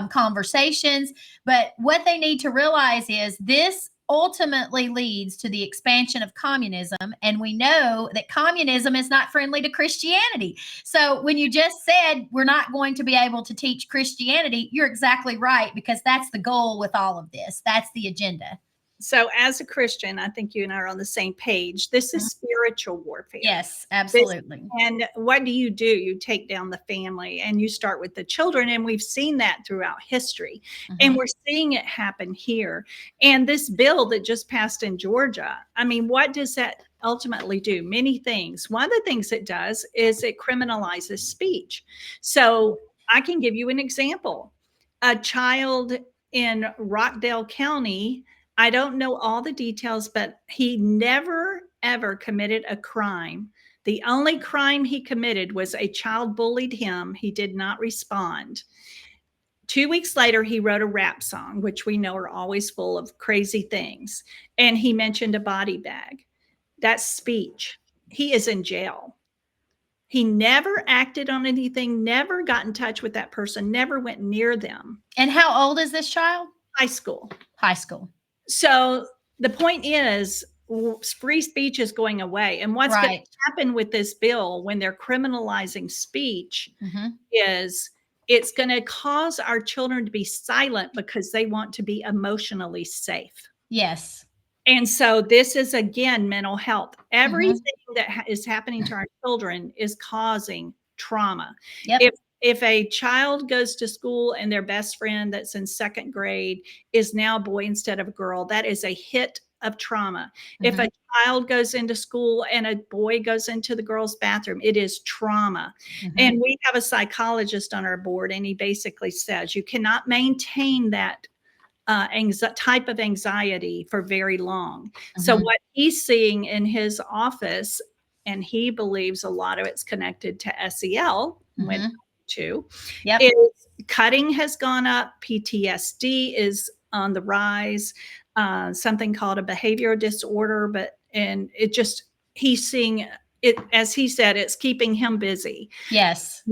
conversations. But what they need to realize is this ultimately leads to the expansion of communism. And we know that communism is not friendly to Christianity. So when you just said we're not going to be able to teach Christianity, you're exactly right, because that's the goal with all of this. That's the agenda. So as a Christian, I think you and I are on the same page. This is spiritual warfare. Yes, This, absolutely. and what do? You take down the family and you start with the children. And we've seen that throughout history. And we're seeing it happen here. And this bill that just passed in Georgia, I mean, what does that ultimately do? Many things. One of the things it does is it criminalizes speech. So I can give you an example. A child in Rockdale County, I don't know all the details, but he never, ever committed a crime. The only crime he committed was a child bullied him. He did not respond. 2 weeks later, he wrote a rap song, which we know are always full of crazy things. And he mentioned a body bag. That's speech. He is in jail. He never acted on anything, never got in touch with that person, never went near them. And how old is this child? High school. High school. So the point is, free speech is going away. And what's going to happen with this bill when they're criminalizing speech is it's going to cause our children to be silent because they want to be emotionally safe. Yes. And so this is, again, mental health. Everything that is happening to our children is causing trauma. Yep. If a child goes to school and their best friend that's in second grade is now a boy instead of a girl, that is a hit of trauma. If a child goes into school and a boy goes into the girl's bathroom, it is trauma. And we have a psychologist on our board, and he basically says you cannot maintain that type of anxiety for very long. So what he's seeing in his office, and he believes a lot of it's connected to SEL, is cutting has gone up, PTSD is on the rise, something called a behavioral disorder, he's seeing it, as he said, it's keeping him busy. Yes.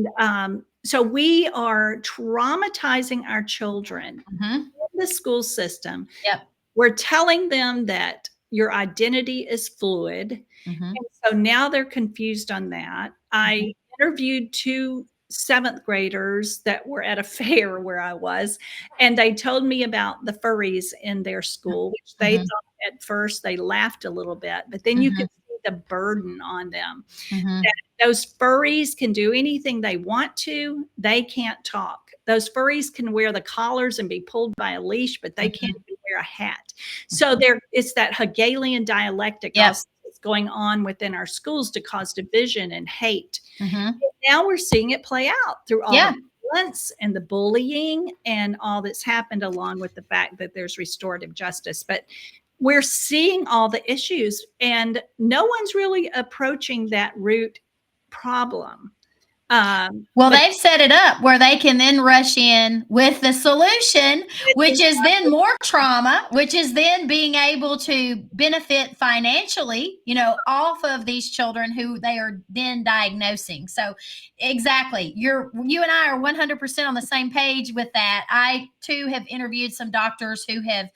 So we are traumatizing our children in the school system. Yep. We're telling them that your identity is fluid. And so now they're confused on that. I interviewed 2 7th graders that were at a fair where I was, and they told me about the furries in their school, which they thought at first they laughed a little bit, but then you could see the burden on them. That those furries can do anything they want to. They can't talk. Those furries can wear the collars and be pulled by a leash, but they can't wear a hat. So it's that Hegelian dialectic also that's going on within our schools to cause division and hate. Now we're seeing it play out through all the violence and the bullying and all that's happened, along with the fact that there's restorative justice. But we're seeing all the issues, and no one's really approaching that root problem. They've set it up where they can then rush in with the solution, which is then more trauma, which is then being able to benefit financially, off of these children who they are then diagnosing. So exactly. You and I are 100% on the same page with that. I too have interviewed some doctors who have,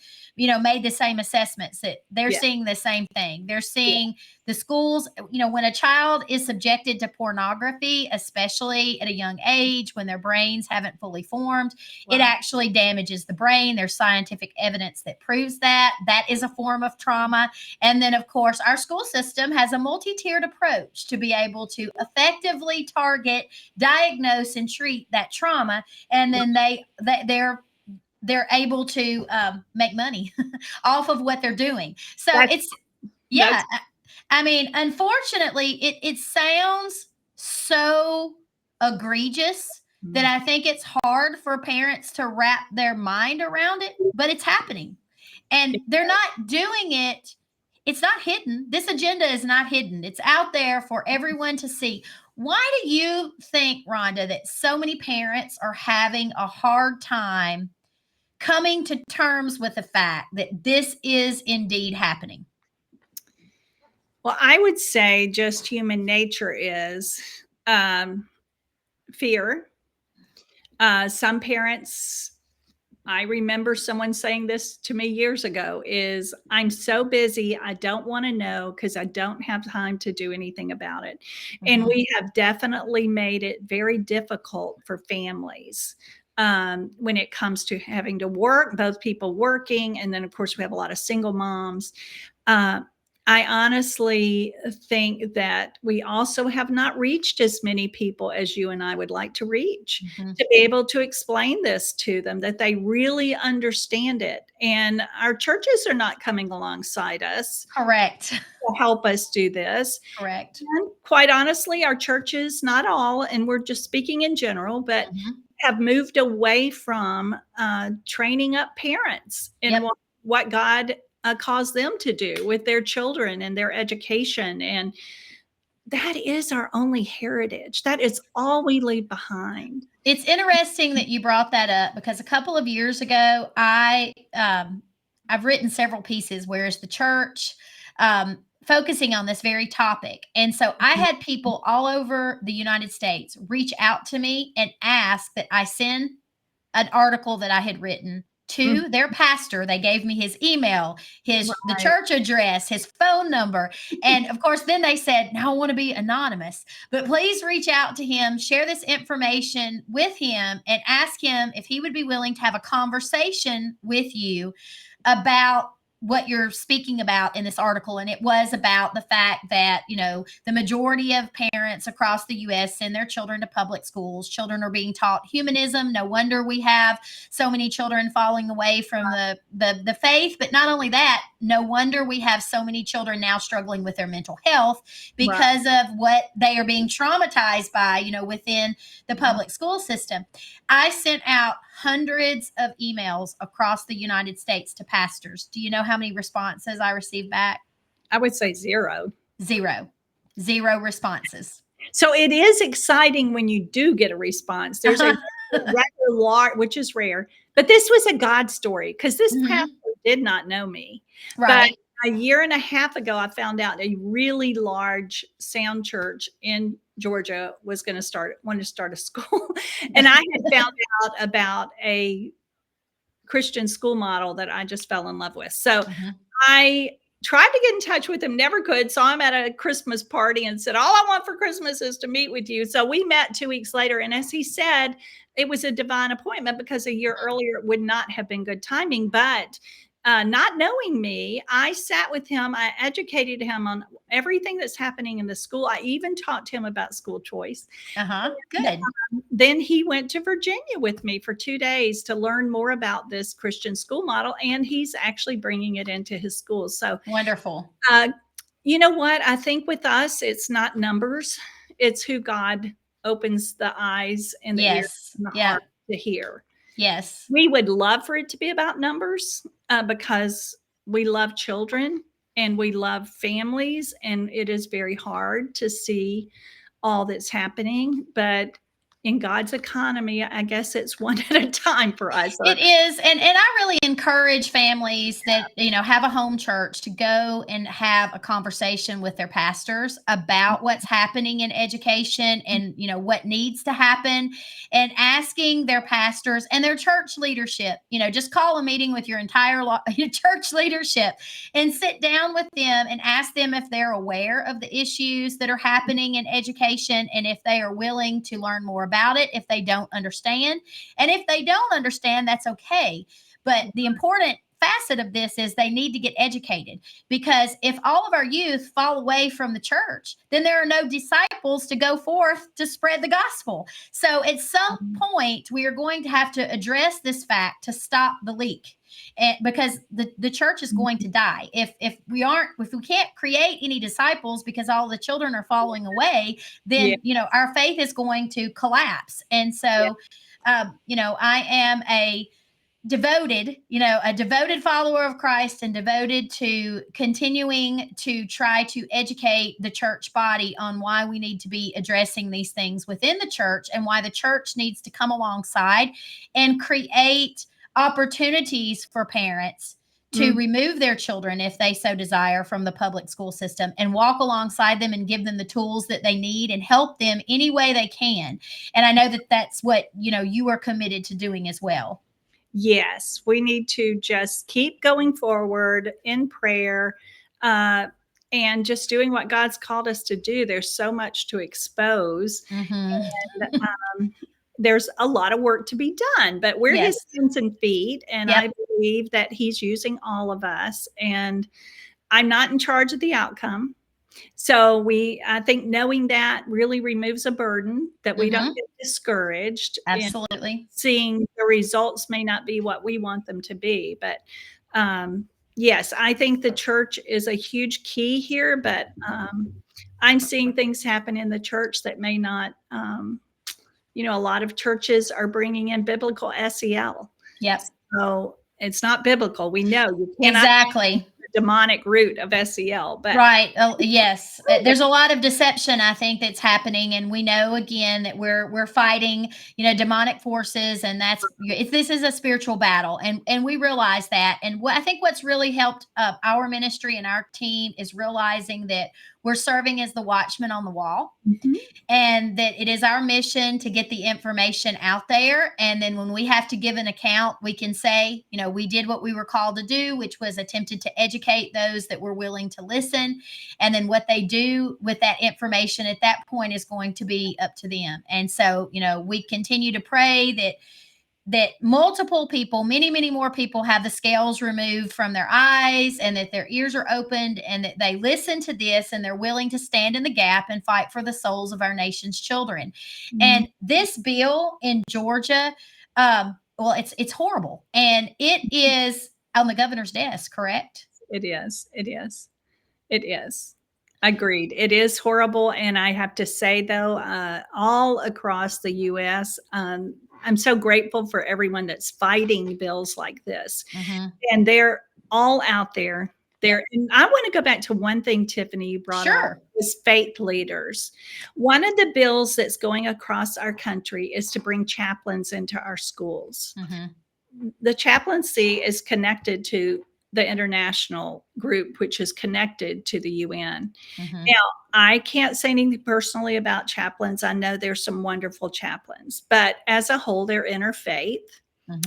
made the same assessments, that they're seeing the same thing. They're seeing the schools, when a child is subjected to pornography, especially at a young age, when their brains haven't fully formed, it actually damages the brain. There's scientific evidence that proves that. That is a form of trauma. And then, of course, our school system has a multi-tiered approach to be able to effectively target, diagnose, and treat that trauma. And then they're able to make money off of what they're doing. So unfortunately, it sounds so egregious that I think it's hard for parents to wrap their mind around it, but it's happening. And they're not doing it. It's not hidden. This agenda is not hidden. It's out there for everyone to see. Why do you think, Rhonda, that so many parents are having a hard time coming to terms with the fact that this is indeed happening? Well, I would say just human nature is fear. Some parents I remember someone saying this to me years ago is, I'm so busy, I don't want to know because I don't have time to do anything about it. And Mhm. we have definitely made it very difficult for families when it comes to having to work, both people working. And then, of course, we have a lot of single moms. Uh, I honestly think that we also have not reached as many people as you and I would like to reach, Mhm. to be able to explain this to them, that they really understand it. And our churches are not coming alongside us Correct. to help us do this. Correct. And quite honestly, our churches, not all, and we're just speaking in general, but Mhm. have moved away from training up parents in Yep. what God calls them to do with their children and their education. And that is our only heritage. That is all we leave behind. It's interesting that you brought that up because a couple of years ago, I've written several pieces where is the church focusing on this very topic, and so I had people all over the United States reach out to me and ask that I send an article that I had written Mm, to their pastor. They gave me his email, the right. church address, his phone number. And of course, then they said, now I want to be anonymous, but please reach out to him, share this information with him, and ask him if he would be willing to have a conversation with you about what you're speaking about in this article. And it was about the fact that, the majority of parents across the US send their children to public schools. Children are being taught humanism. No wonder we have so many children falling away from the faith. But not only that, no wonder we have so many children now struggling with their mental health Right. because of what they are being traumatized by, within the public school system. I sent out hundreds of emails across the United States to pastors. Do you know how many responses I received back? I would say zero. Zero. Zero responses. So it is exciting when you do get a response. There's a regular large, which is rare, but this was a God story because this pastor Mhm. did not know me. But Right. a year and a half ago, I found out a really large sound church in Georgia wanted to start a school. And I had found out about a Christian school model that I just fell in love with. So Mhm. I tried to get in touch with him, never could. So I'm at a Christmas party and said, all I want for Christmas is to meet with you. So we met 2 weeks later. And as he said, it was a divine appointment because a year earlier it would not have been good timing. But not knowing me, I sat with him. I educated him on everything that's happening in the school. I even talked to him about school choice. Uh-huh. And Good. then he went to Virginia with me for 2 days to learn more about this Christian school model. And he's actually bringing it into his schools. So, Wonderful. uh, you know what? I think with us, it's not numbers, it's who God opens the eyes and the ears Yes. and the Yeah. heart to hear. Yes. We would love for it to be about numbers because we love children and we love families. And it is very hard to see all that's happening. But in God's economy, I guess it's one at a time for us. It is, and I really encourage families that have a home church to go and have a conversation with their pastors about what's happening in education and what needs to happen, and asking their pastors and their church leadership. Just call a meeting with your entire your church leadership and sit down with them and ask them if they're aware of the issues that are happening in education and if they are willing to learn more about it if they don't understand. And if they don't understand, that's okay. But the important facet of this is they need to get educated, because if all of our youth fall away from the church, then there are no disciples to go forth to spread the gospel. So at some point, we are going to have to address this fact to stop the leak. Because the church is going to die if we can't create any disciples because all the children are falling away, Yeah. then our faith is going to collapse. And Yeah. so I am a devoted follower of Christ and devoted to continuing to try to educate the church body on why we need to be addressing these things within the church and why the church needs to come alongside and create opportunities for parents to Mm. remove their children, if they so desire, from the public school system and walk alongside them and give them the tools that they need and help them any way they can. And I know that that's what you are committed to doing as well. Yes, we need to just keep going forward in prayer, uh, and just doing what God's called us to do. There's so much to expose, Hmm. and there's a lot of work to be done, but we're His Yes. hands and feet, and Yep. I believe that He's using all of us, and I'm not in charge of the outcome. So I think knowing that really removes a burden, that we don't Hmm. get discouraged in Absolutely. seeing the results may not be what we want them to be. But um, yes, I think the church is a huge key here, but I'm seeing things happen in the church that may not, a lot of churches are bringing in biblical SEL. Yep. So it's not biblical. We know you cannot Exactly. the demonic root of SEL, but Right. Oh, yes. There's a lot of deception, I think, that's happening, and we know again that we're fighting, demonic forces, and this is a spiritual battle, and we realize that. And I think what's really helped our ministry and our team is realizing that we're serving as the watchman on the wall, Mhm. and that it is our mission to get the information out there. And then when we have to give an account, we can say, we did what we were called to do, which was attempted to educate those that were willing to listen. And then what they do with that information at that point is going to be up to them. And so, we continue to pray that multiple people, many, many more people, have the scales removed from their eyes, and that their ears are opened, and that they listen to this, and they're willing to stand in the gap and fight for the souls of our nation's children. Mhm. And this bill in Georgia, well, it's horrible, and it is on the governor's desk, correct? It is. It is. It is. Agreed. It is horrible. And I have to say, though, all across the US, I'm so grateful for everyone that's fighting bills like this. Hmm. And they're all out there. Yep. And I want to go back to one thing, Tiffany, you brought up Sure. is faith leaders. One of the bills that's going across our country is to bring chaplains into our schools. Hmm. The chaplaincy is connected to the international group, which is connected to the UN. Hmm. Now, I can't say anything personally about chaplains. I know there's some wonderful chaplains, but as a whole, they're interfaith. Hmm.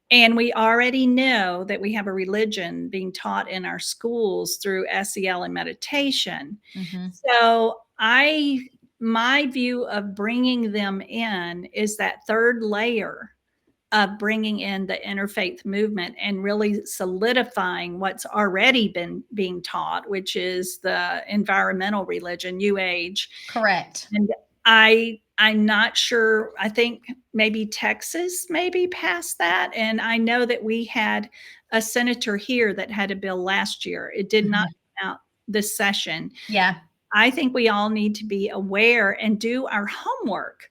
And we already know that we have a religion being taught in our schools through SEL and meditation. Hmm. So my view of bringing them in is that third layer of bringing in the interfaith movement and really solidifying what's already been being taught, which is the environmental religion, New Age. Correct. And I'm not sure. I think maybe Texas maybe passed that, and I know that we had a senator here that had a bill last year. It did not Hmm. come out this session. Yeah. I think we all need to be aware and do our homework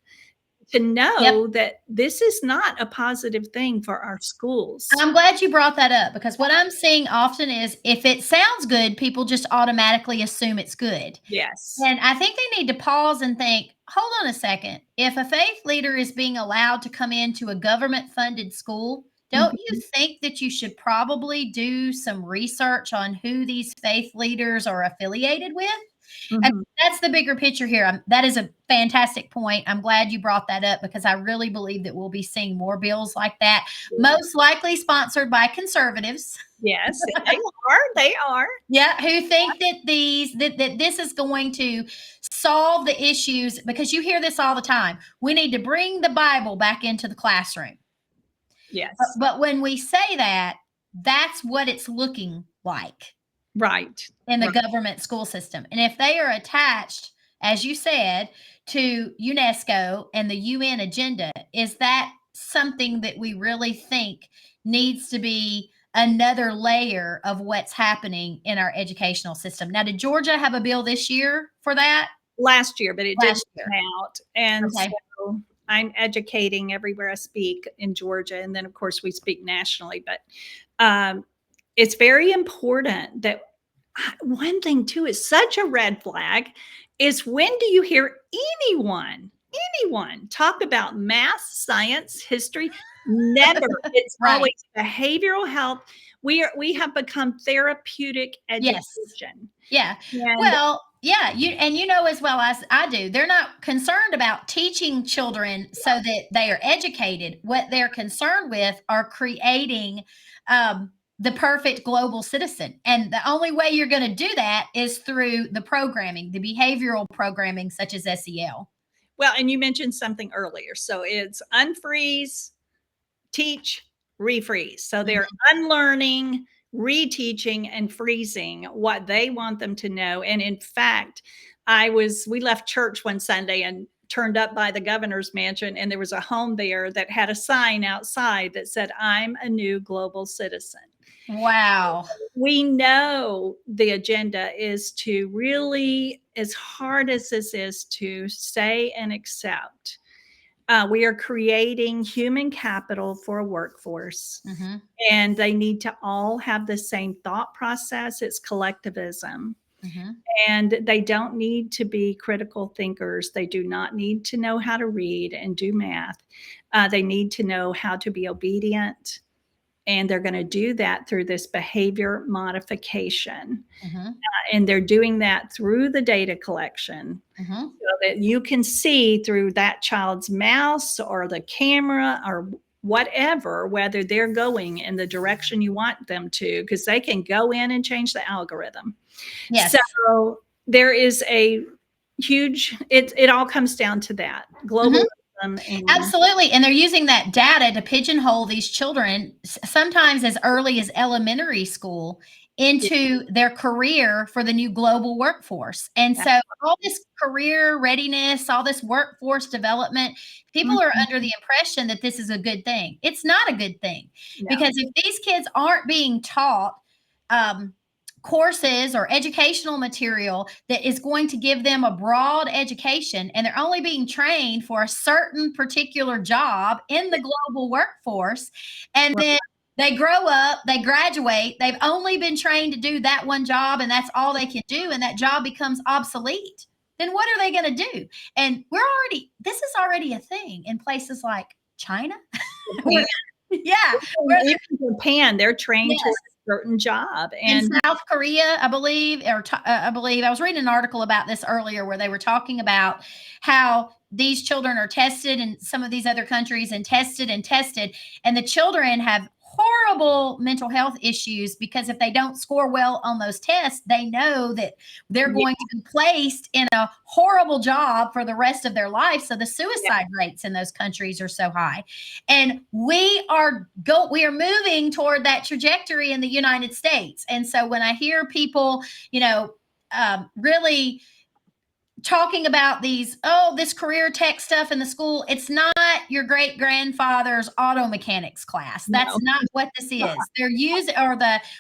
to Yep. know that this is not a positive thing for our schools. I'm glad you brought that up, because what I'm seeing often is if it sounds good, people just automatically assume it's good. Yes. And I think they need to pause and think, hold on a second. If a faith leader is being allowed to come into a government funded school, don't you Mhm. think that you should probably do some research on who these faith leaders are affiliated with? And Mhm. that's the bigger picture here. That is a fantastic point. I'm glad you brought that up, because I really believe that we'll be seeing more bills like that, most likely sponsored by conservatives. Yes, they are. They are. Yeah, who think that that this is going to solve the issues, because you hear this all the time. We need to bring the Bible back into the classroom. Yes. But when we say that, that's what it's looking like Right. in the Right. government school system. And if they are attached, as you said, to UNESCO and the UN agenda, is that something that we really think needs to be another layer of what's happening in our educational system? Now, did Georgia have a bill this year for that? Last year, but it didn't Last year. come out. And Okay. so I'm educating everywhere I speak in Georgia. And then, of course, we speak nationally. But um, it's very important that one thing, too, is such a red flag is when do you hear anyone talk about math, science, history? Never. It's Right. always behavioral health. We have become therapeutic Yes. education. Yeah. And Well, Yeah, you know as well as I do, they're not concerned about teaching children so that they are educated. What they're concerned with are creating the perfect global citizen. And the only way you're going to do that is through the programming, the behavioral programming, such as SEL. Well, and you mentioned something earlier. So it's unfreeze, teach, refreeze. So they're unlearning, reteaching, and freezing what they want them to know. And in fact, we left church one Sunday and turned up by the governor's mansion, and there was a home there that had a sign outside that said, "I'm a new global citizen." Wow. We know the agenda is to really, as hard as this is to say and accept, we are creating human capital for a workforce, Mm-hmm. and they need to all have the same thought process. It's collectivism. Mm-hmm. And they don't need to be critical thinkers. They do not need to know how to read and do math. They need to know how to be obedient. And they're going to do that through this behavior modification. Mm-hmm. And they're doing that through the data collection. Mm-hmm. So that you can see through that child's mouse or the camera or whatever, whether they're going in the direction you want them to, because they can go in and change the algorithm. Yes. So there is a huge, it all comes down to that globalism. And Absolutely. And they're using that data to pigeonhole these children, sometimes as early as elementary school, into their career for the new global workforce. And so all this career readiness, all this workforce development, people are under the impression that this is a good thing. It's not a good thing, because if these kids aren't being taught courses or educational material that is going to give them a broad education, and they're only being trained for a certain particular job in the global workforce, and then they grow up, they graduate, they've only been trained to do that one job, and that's all they can do, and that job becomes obsolete, then what are they going to do? And this is already a thing in places like China. Yeah. Even Japan, they're trained to a certain job. And in South Korea, I believe I was reading an article about this earlier where they were talking about how these children are tested in some of these other countries and tested, and the children have horrible mental health issues because if they don't score well on those tests, they know that they're going to be placed in a horrible job for the rest of their life. So the suicide rates in those countries are so high. And we are moving toward that trajectory in the United States. And so when I hear people, really talking about this career tech stuff in the school, it's not your great grandfather's auto mechanics class. That's not what this is. They're using,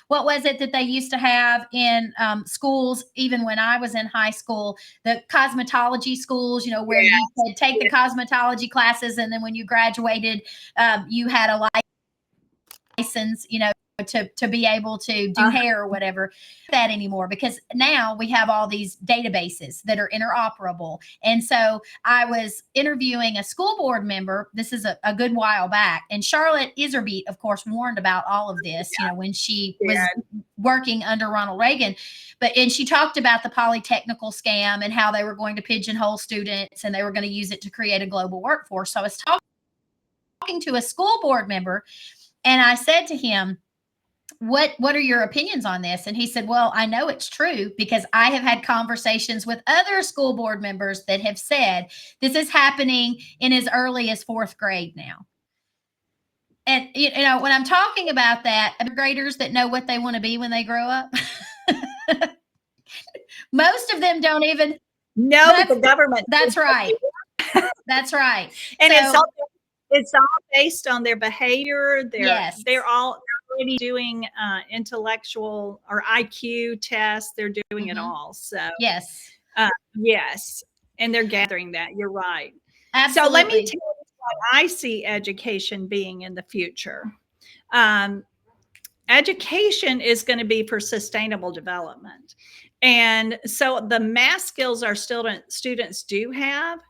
what was it that they used to have in schools, even when I was in high school, the cosmetology schools, where you could take the cosmetology classes, and then when you graduated, you had a license, to be able to do hair or whatever. That anymore, because now we have all these databases that are interoperable. And so I was interviewing a school board member. This is a good while back, and Charlotte Iserbeat, of course, warned about all of this, when she was working under Ronald Reagan. And she talked about the polytechnical scam and how they were going to pigeonhole students and they were going to use it to create a global workforce. So I was talking to a school board member, and I said to him, what are your opinions on this? And he said, well, I know it's true because I have had conversations with other school board members that have said this is happening in as early as 4th grade now. And, when I'm talking about that, graders that know what they want to be when they grow up, most of them don't even know the government. That's right. That's right. And it's all based on their behavior. They're already doing intellectual or IQ tests. They're doing it all. So yes. And they're gathering that. You're right. Absolutely. So let me tell you what I see education being in the future. Education is going to be for sustainable development. And so the math skills our students do have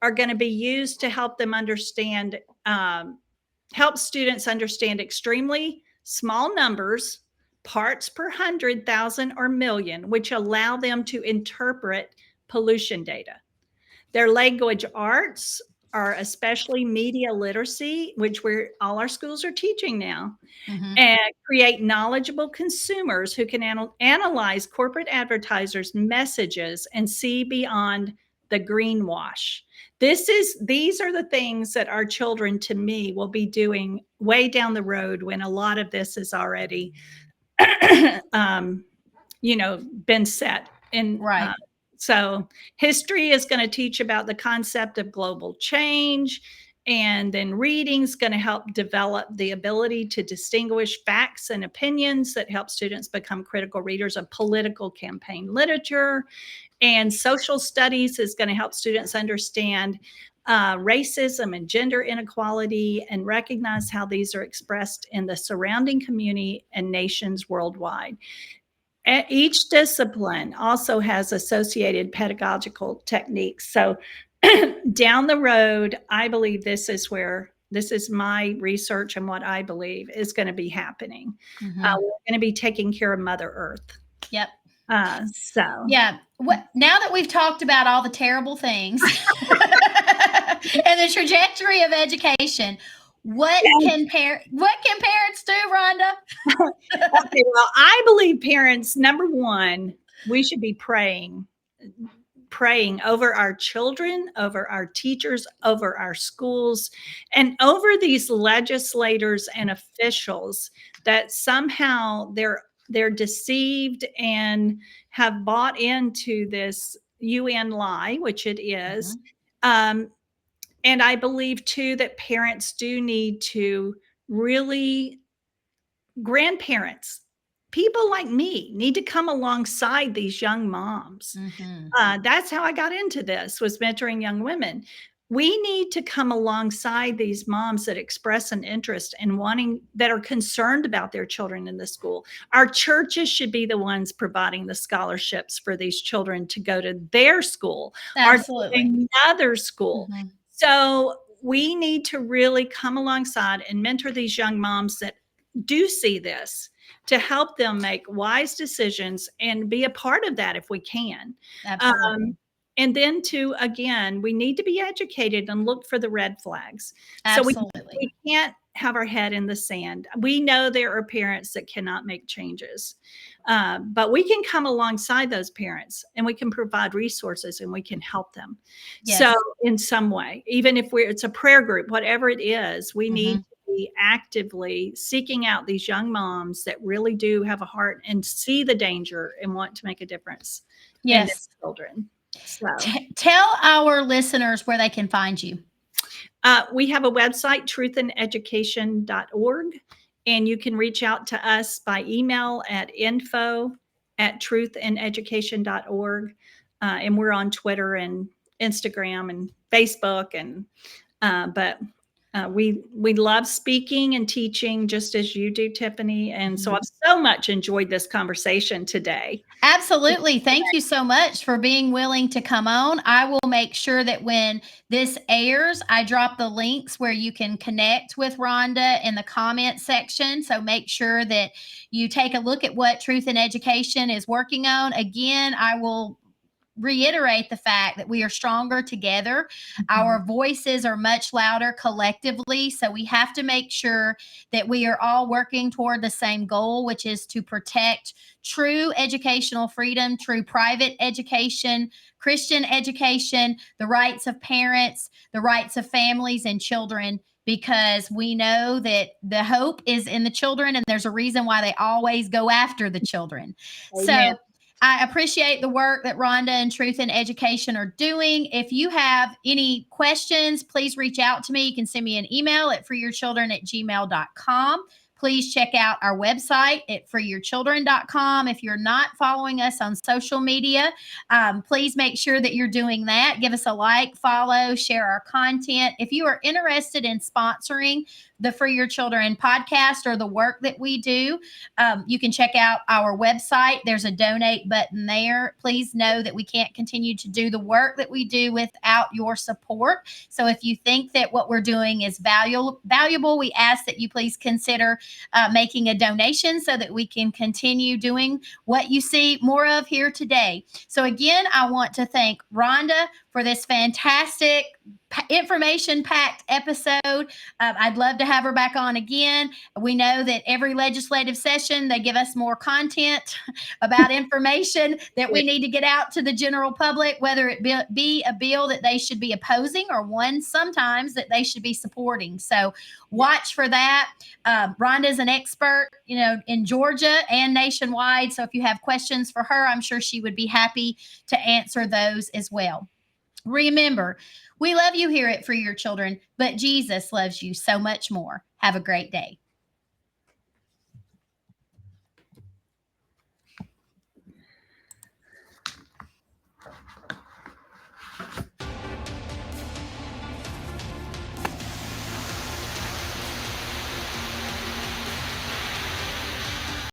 are going to be used to help them understand, help students understand extremely small numbers, parts per 100,000 or million, which allow them to interpret pollution data. Their language arts are especially media literacy, which all our schools are teaching now, and create knowledgeable consumers who can analyze corporate advertisers' messages and see beyond the greenwash. These are the things that our children, to me, will be doing way down the road when a lot of this is already, been set. And Right. so history is going to teach about the concept of global change. And then reading is going to help develop the ability to distinguish facts and opinions that help students become critical readers of political campaign literature. And social studies is going to help students understand racism and gender inequality and recognize how these are expressed in the surrounding community and nations worldwide. Each discipline also has associated pedagogical techniques. So down the road, I believe this is my research and what I believe is going to be happening. We're going to be taking care of Mother Earth. Yep. Yeah. Now that we've talked about all the terrible things and the trajectory of education, what can parents do, Rhonda? Okay, well, I believe parents, number one, we should be praying over our children, over our teachers, over our schools, and over these legislators and officials that somehow they're deceived and have bought into this UN lie, which it is. And I believe too that parents do need to really, grandparents, people like me need to come alongside these young moms. That's how I got into this, was mentoring young women. We need to come alongside these moms that express an interest in that are concerned about their children in the school. Our churches should be the ones providing the scholarships for these children to go to their school. Absolutely. Or another school. So we need to really come alongside and mentor these young moms that do see this, to help them make wise decisions and be a part of that if we can. Absolutely. And then we need to be educated and look for the red flags. Absolutely. So we can't have our head in the sand. We know there are parents that cannot make changes, but we can come alongside those parents and we can provide resources and we can help them. Yes. So in some way, even if it's a prayer group, whatever it is, we need to be actively seeking out these young moms that really do have a heart and see the danger and want to make a difference in their children. So tell our listeners where they can find you. We have a website, truthandeducation.org, and you can reach out to us by email at info@truthandeducation.org. And we're on Twitter and Instagram and Facebook, but we love speaking and teaching just as you do, Tiffany. And so I've so much enjoyed this conversation today. Absolutely. Thank you so much for being willing to come on. I will make sure that when this airs, I drop the links where you can connect with Rhonda in the comment section. So make sure that you take a look at what Truth in Education is working on. Again, I will reiterate the fact that we are stronger together. Our voices are much louder collectively. So we have to make sure that we are all working toward the same goal, which is to protect true educational freedom, true private education, Christian education, the rights of parents, the rights of families and children, because we know that the hope is in the children and there's a reason why they always go after the children. Amen. So I appreciate the work that Rhonda and Truth in Education are doing. If you have any questions, please reach out to me. You can send me an email at freeyourchildren@gmail.com. Please check out our website at freeyourchildren.com. If you're not following us on social media, please make sure that you're doing that. Give us a like, follow, share our content. If you are interested in sponsoring the Free Your Children podcast or the work that we do, you can check out our website. There's a donate button there. Please know that we can't continue to do the work that we do without your support. So if you think that what we're doing is valuable, we ask that you please consider making a donation so that we can continue doing what you see more of here today. So again, I want to thank Rhonda for this fantastic information packed episode. I'd love to have her back on again. We know that every legislative session, they give us more content about information that we need to get out to the general public, whether it be a bill that they should be opposing or one sometimes that they should be supporting. So watch for that. Rhonda is an expert, in Georgia and nationwide. So if you have questions for her, I'm sure she would be happy to answer those as well. Remember, we love you here at Free Your Children, but Jesus loves you so much more. Have a great day.